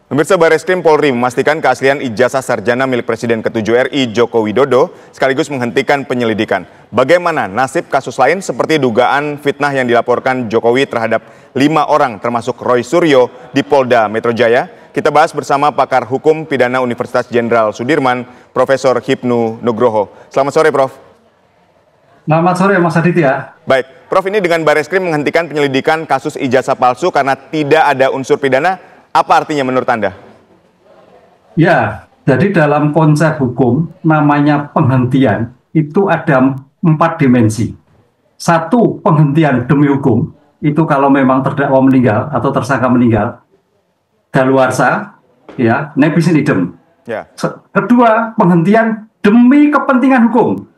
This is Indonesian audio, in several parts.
Pemirsa, Bareskrim Polri memastikan keaslian ijazah sarjana milik Presiden ke-7 RI Joko Widodo sekaligus menghentikan penyelidikan. Bagaimana nasib kasus lain seperti dugaan fitnah yang dilaporkan Jokowi terhadap 5 orang termasuk Roy Suryo di Polda Metro Jaya? Kita bahas bersama pakar hukum pidana Universitas Jenderal Sudirman, Profesor Hipnu Nugroho. Selamat sore, Prof. Selamat sore, Mas Aditya. Baik, Prof, ini dengan Bareskrim menghentikan penyelidikan kasus ijazah palsu karena tidak ada unsur pidana, apa artinya menurut Anda? Ya, jadi dalam konsep hukum namanya penghentian itu ada 4 dimensi. Satu, penghentian demi hukum, itu kalau memang terdakwa meninggal atau tersangka meninggal, daluarsa, ya, nebis in idem. Ya. Kedua, penghentian demi kepentingan hukum.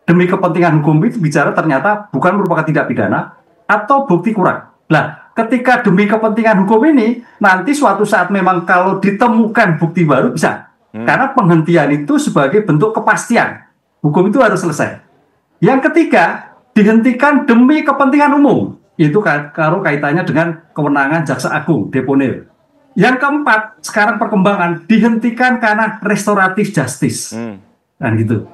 Demi kepentingan hukum itu bicara ternyata bukan merupakan tindak pidana atau bukti kurang. Nah, ketika demi kepentingan hukum ini, nanti suatu saat memang kalau ditemukan bukti baru bisa. Karena penghentian itu sebagai bentuk kepastian. Hukum itu harus selesai. Yang ketiga, dihentikan demi kepentingan umum. Itu kalau kaitannya dengan kewenangan Jaksa Agung, deponir. Yang keempat, sekarang perkembangan, dihentikan karena restoratif justice. Nah, gitu.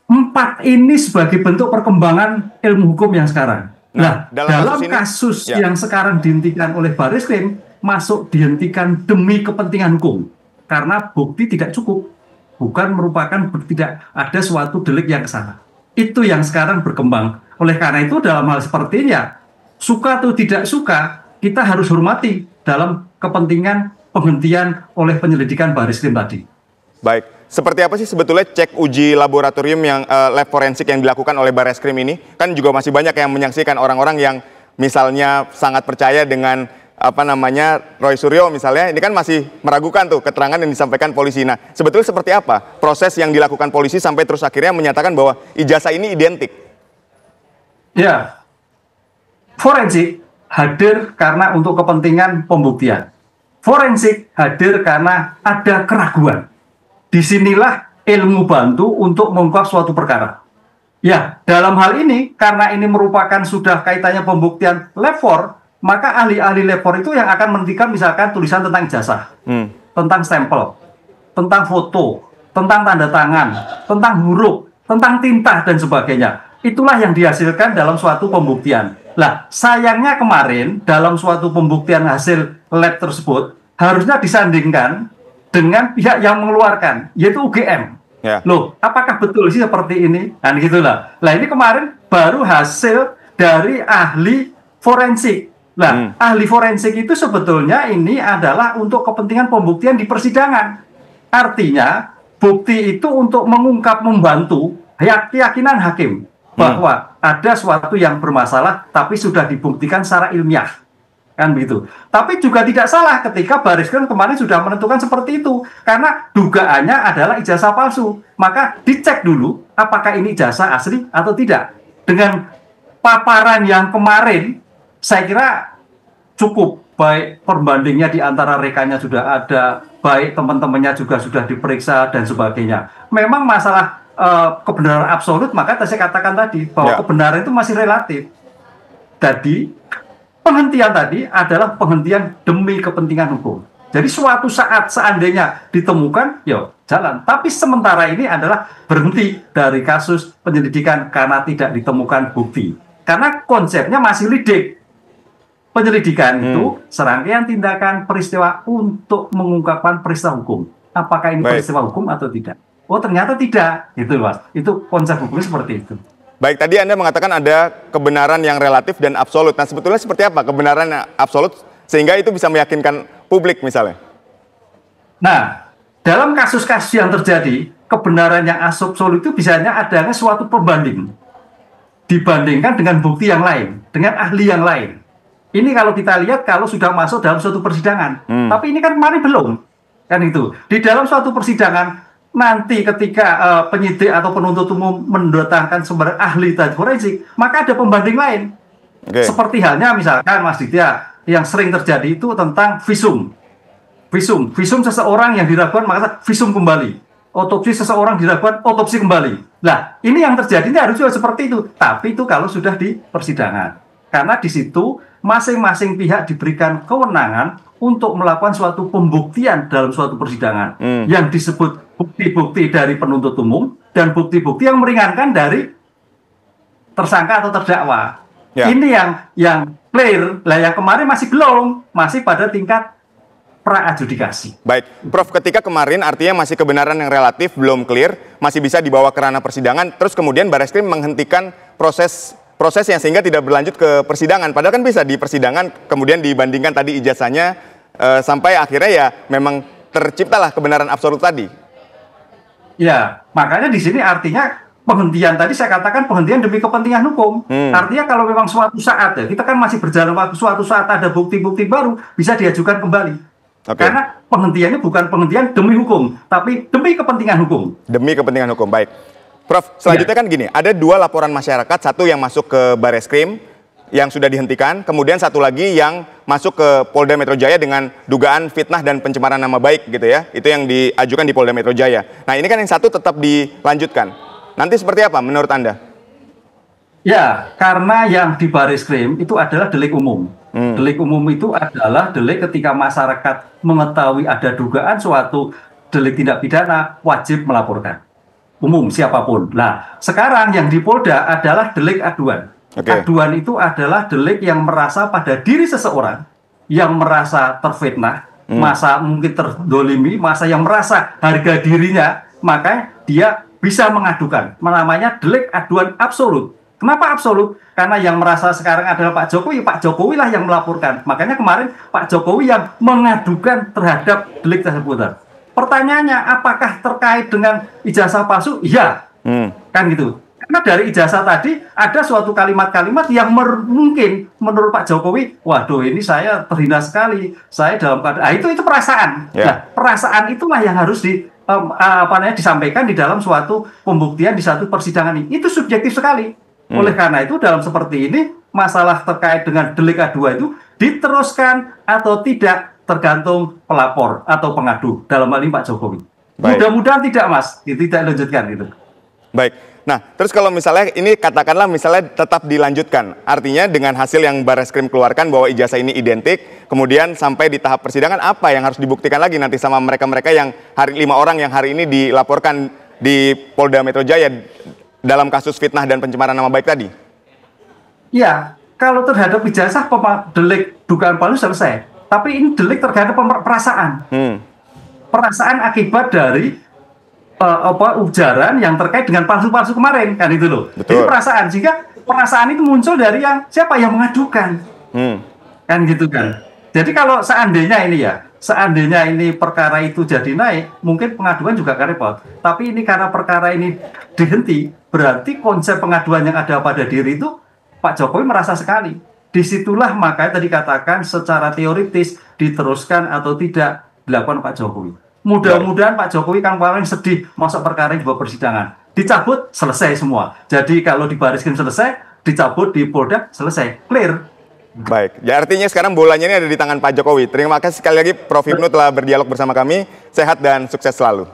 4 ini sebagai bentuk perkembangan ilmu hukum yang sekarang. Nah, dalam kasus yang sekarang dihentikan oleh Bareskrim, masuk dihentikan demi kepentingan hukum. Karena bukti tidak cukup. Bukan merupakan tidak ada suatu delik yang kesana. Itu yang sekarang berkembang. Oleh karena itu dalam hal seperti ini ya, suka atau tidak suka, kita harus hormati dalam kepentingan penghentian oleh penyelidikan Bareskrim tadi. Baik, seperti apa sih sebetulnya cek uji laboratorium yang lab forensik yang dilakukan oleh Bareskrim ini? Kan juga masih banyak yang menyaksikan orang-orang yang misalnya sangat percaya dengan Roy Suryo misalnya, ini kan masih meragukan tuh keterangan yang disampaikan polisi. Nah, sebetulnya seperti apa proses yang dilakukan polisi sampai terus akhirnya menyatakan bahwa ijazah ini identik? Ya, forensik hadir karena untuk kepentingan pembuktian. Forensik hadir karena ada keraguan. Disinilah ilmu bantu untuk mengungkap suatu perkara. Ya, dalam hal ini, karena ini merupakan sudah kaitannya pembuktian lab 4, maka ahli-ahli lab 4 itu yang akan menentukan misalkan tulisan tentang ijazah, tentang stempel, tentang foto, tentang tanda tangan, tentang huruf, tentang tinta, dan sebagainya. Itulah yang dihasilkan dalam suatu pembuktian. Lah, sayangnya kemarin, dalam suatu pembuktian hasil lab tersebut, harusnya disandingkan dengan pihak yang mengeluarkan, yaitu UGM. Ya. Loh, apakah betul sih seperti ini? Dan gitulah. Nah, ini kemarin baru hasil dari ahli forensik. Nah, ahli forensik itu sebetulnya ini adalah untuk kepentingan pembuktian di persidangan. Artinya, bukti itu untuk mengungkap, membantu keyakinan hakim bahwa ada suatu yang bermasalah, tapi sudah dibuktikan secara ilmiah. Kan begitu. Tapi juga tidak salah ketika Bareskrim kemarin sudah menentukan seperti itu, karena dugaannya adalah ijazah palsu. Maka dicek dulu apakah ini ijazah asli atau tidak. Dengan paparan yang kemarin, saya kira cukup. Baik perbandingnya di antara rekannya sudah ada, baik teman-temannya juga sudah diperiksa dan sebagainya. Memang masalah kebenaran absolut, maka saya katakan tadi bahwa kebenaran itu masih relatif. Jadi penghentian tadi adalah penghentian demi kepentingan hukum. Jadi suatu saat seandainya ditemukan, ya jalan. Tapi sementara ini adalah berhenti dari kasus penyelidikan karena tidak ditemukan bukti. Karena konsepnya masih lidik. Penyelidikan itu serangkaian tindakan peristiwa untuk mengungkapkan peristiwa hukum. Apakah ini peristiwa hukum atau tidak? Oh, ternyata tidak. Gitu, Mas. Itu konsep hukumnya seperti itu. Baik, tadi Anda mengatakan ada kebenaran yang relatif dan absolut. Nah, sebetulnya seperti apa kebenaran yang absolut sehingga itu bisa meyakinkan publik misalnya? Nah, dalam kasus-kasus yang terjadi, kebenaran yang absolut itu biasanya adanya suatu pembanding. Dibandingkan dengan bukti yang lain, dengan ahli yang lain. Ini kalau kita lihat kalau sudah masuk dalam suatu persidangan. Tapi ini kan kemarin belum. Kan itu. Di dalam suatu persidangan, nanti ketika penyidik atau penuntut umum mendatangkan sumber ahli tadi forensik, maka ada pembanding lain. Seperti halnya misalkan Mas Ditya, yang sering terjadi itu tentang visum. Visum seseorang yang diragukan maka visum kembali. Otopsi seseorang diragukan otopsi kembali. Nah, ini yang terjadi ini harus juga seperti itu. Tapi itu kalau sudah di persidangan. Karena di situ masing-masing pihak diberikan kewenangan untuk melakukan suatu pembuktian dalam suatu persidangan yang disebut bukti-bukti dari penuntut umum dan bukti-bukti yang meringankan dari tersangka atau terdakwa. Ya. Ini yang clear. Lah yang kemarin masih belum, masih pada tingkat pra-adjudikasi. Baik, Prof, ketika kemarin artinya masih kebenaran yang relatif belum clear, masih bisa dibawa ke ranah persidangan, terus kemudian Barreskrim menghentikan prosesnya sehingga tidak berlanjut ke persidangan. Padahal kan bisa di persidangan kemudian dibandingkan tadi ijazahnya sampai akhirnya ya memang terciptalah kebenaran absolut tadi. Ya, makanya di sini artinya penghentian tadi saya katakan penghentian demi kepentingan hukum. Artinya kalau memang suatu saat ya, kita kan masih berjalan waktu, suatu saat ada bukti-bukti baru bisa diajukan kembali. Karena penghentiannya bukan penghentian demi hukum, tapi demi kepentingan hukum. Demi kepentingan hukum, baik. Prof, selanjutnya kan gini, ada 2 laporan masyarakat, satu yang masuk ke Barreskrim yang sudah dihentikan, kemudian satu lagi yang masuk ke Polda Metro Jaya dengan dugaan fitnah dan pencemaran nama baik gitu ya. Itu yang diajukan di Polda Metro Jaya. Nah, ini kan yang satu tetap dilanjutkan. Nanti seperti apa menurut Anda? Ya, karena yang di Barreskrim itu adalah delik umum. Delik umum itu adalah delik ketika masyarakat mengetahui ada dugaan suatu delik tindak pidana, wajib melaporkan. Umum, siapapun. Nah, sekarang yang di Polda adalah delik aduan. Aduan itu adalah delik yang merasa pada diri seseorang, yang merasa terfitnah, masa mungkin terdolimi, masa yang merasa harga dirinya, maka dia bisa mengadukan. Namanya delik aduan absolut. Kenapa absolut? Karena yang merasa sekarang adalah Pak Jokowi lah yang melaporkan. Makanya kemarin Pak Jokowi yang mengadukan terhadap delik tersebut. Pertanyaannya, apakah terkait dengan ijazah palsu? Iya, kan gitu. Karena dari ijazah tadi ada suatu kalimat-kalimat yang mungkin menurut Pak Jokowi, waduh ini saya terhina sekali, saya dalam keadaan, itu perasaan. Nah, perasaan itulah yang harus disampaikan di dalam suatu pembuktian di satu persidangan ini. Itu subjektif sekali. Oleh karena itu dalam seperti ini masalah terkait dengan delik aduan itu diteruskan atau tidak tergantung pelapor atau pengadu, dalam hal ini Pak Jokowi. Mudah-mudahan tidak, Mas, tidak lanjutkan gitu. Baik. Nah, terus kalau misalnya ini katakanlah misalnya tetap dilanjutkan, artinya dengan hasil yang Barreskrim keluarkan bahwa ijazah ini identik, kemudian sampai di tahap persidangan apa yang harus dibuktikan lagi nanti sama mereka-mereka yang 5 orang yang hari ini dilaporkan di Polda Metro Jaya dalam kasus fitnah dan pencemaran nama baik tadi? Ya, kalau terhadap ijazah delik dugaan palsu selesai. Tapi ini delik terhadap perasaan. Perasaan akibat dari ujaran yang terkait dengan palsu-palsu kemarin, kan itu loh. Betul. Jadi perasaan, jika perasaan itu muncul dari siapa yang mengadukan. Kan gitu kan. Jadi kalau seandainya ini perkara itu jadi naik, mungkin pengaduan juga akan repot. Tapi ini karena perkara ini dihenti, berarti konsep pengaduan yang ada pada diri itu Pak Jokowi merasa sekali. Disitulah makanya tadi katakan secara teoritis diteruskan atau tidak dilakukan Pak Jokowi. Mudah-mudahan Pak Jokowi kan kemarin sedih masuk perkara di bawah persidangan. Dicabut, selesai semua. Jadi kalau di Barreskrim selesai, dicabut di Polda, selesai. Clear. Baik, ya artinya sekarang bolanya ini ada di tangan Pak Jokowi. Terima kasih sekali lagi Prof. Hipnu telah berdialog bersama kami. Sehat dan sukses selalu.